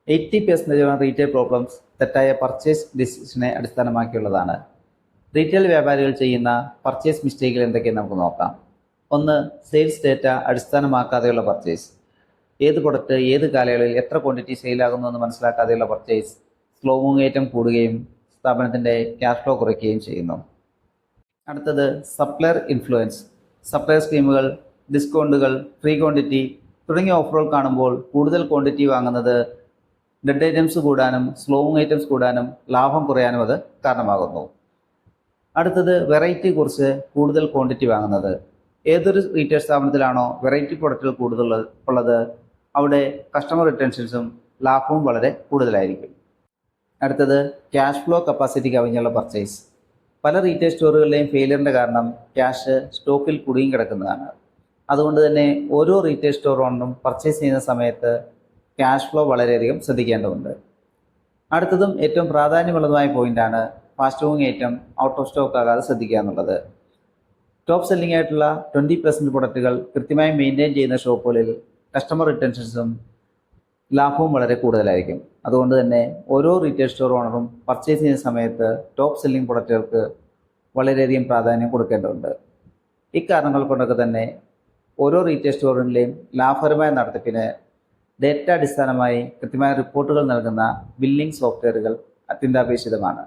80% retail problems തെറ്റായ purchase ഡിസിഷനെ അടിസ്ഥാനമാക്കിയുള്ളതാണ്. Retail വ്യാപാരികൾ ചെയ്യുന്ന പർച്ചേസ് മിസ്റ്റേക്കുകൾ എന്തൊക്കെയെന്ന് നമുക്ക് നോക്കാം. ഒന്ന്, സെയിൽസ് ഡേറ്റ അടിസ്ഥാനമാക്കാതെയുള്ള പർച്ചേസ്. ഏത് പ്രൊഡക്റ്റ് ഏത് കാലയളവിൽ എത്ര ക്വാണ്ടിറ്റി സെയിലാകുന്നു എന്ന് മനസ്സിലാക്കാതെയുള്ള പർച്ചേസ് സ്ലോ മൂവിംഗ് ഐറ്റം കൂടുകയും സ്ഥാപനത്തിൻ്റെ ക്യാഷ് ഫ്ലോ കുറയ്ക്കുകയും ചെയ്യുന്നു. അടുത്തത്, സപ്ലയർ ഇൻഫ്ലുവൻസ്. സപ്ലയർ സ്കീമുകൾ, ഡിസ്കൗണ്ടുകൾ, ഫ്രീ ക്വാണ്ടിറ്റി തുടങ്ങിയ ഓഫറുകൾ കാണുമ്പോൾ കൂടുതൽ ക്വാണ്ടിറ്റി വാങ്ങുന്നത് ഡെഡ് ഐറ്റംസ് കൂടാനും സ്ലോ മൂവിംഗ് ഐറ്റംസ് കൂടാനും ലാഭം കുറയാനും അത് കാരണമാകുന്നു. അടുത്തത്, വെറൈറ്റി കുറിച്ച് കൂടുതൽ ക്വാണ്ടിറ്റി വാങ്ങുന്നത്. ഏതൊരു റീറ്റെയിൽ സ്ഥാപനത്തിലാണോ വെറൈറ്റി പ്രൊഡക്റ്റുകൾ കൂടുതൽ ഉള്ളത് അവിടെ കസ്റ്റമർ റിട്ടൻഷൻസും ലാഭവും വളരെ കൂടുതലായിരിക്കും. അടുത്തത്, ക്യാഷ് ഫ്ലോ കപ്പാസിറ്റി കവിഞ്ഞുള്ള പർച്ചേസ്. പല റീറ്റെയിൽ സ്റ്റോറുകളുടെയും ഫെയിലിയറിൻ്റെ കാരണം ക്യാഷ് സ്റ്റോക്കിൽ കുടുങ്ങി കിടക്കുന്നതാണ്. അതുകൊണ്ട് തന്നെ ഓരോ റീറ്റെയിൽ സ്റ്റോർ ഓണറും പർച്ചേസ് ചെയ്യുന്ന സമയത്ത് ക്യാഷ് ഫ്ലോ വളരെയധികം ശ്രദ്ധിക്കേണ്ടതുണ്ട്. അടുത്തതും ഏറ്റവും പ്രാധാന്യമുള്ളതുമായ പോയിന്റാണ് fast moving item out of stock ആകാതെ ശ്രദ്ധിക്കുക എന്നുള്ളത്. ടോപ്പ് സെല്ലിംഗ് ആയിട്ടുള്ള 20% പ്രൊഡക്റ്റുകൾ കൃത്യമായി മെയിൻറ്റെയിൻ ചെയ്യുന്ന ഷോപ്പുകളിൽ കസ്റ്റമർ റിട്ടൻഷൻസും ലാഭവും വളരെ കൂടുതലായിരിക്കും. അതുകൊണ്ട് തന്നെ ഓരോ റീറ്റെയിൽ സ്റ്റോർ ഓണറും പർച്ചേസ് ചെയ്യുന്ന സമയത്ത് ടോപ്പ് സെല്ലിംഗ് പ്രൊഡക്റ്റുകൾക്ക് വളരെയധികം പ്രാധാന്യം കൊടുക്കേണ്ടതുണ്ട്. ഇക്കാരണങ്ങൾ കൊണ്ടൊക്കെ തന്നെ ഓരോ റീറ്റെയിൽ സ്റ്റോറിൻ്റെയും ലാഭകരമായ നടത്തിപ്പിന് ഡേറ്റ അടിസ്ഥാനമായി കൃത്യമായ റിപ്പോർട്ടുകൾ നൽകുന്ന ബില്ലിംഗ് സോഫ്റ്റ്വെയറുകൾ അത്യന്താപേക്ഷിതമാണ്.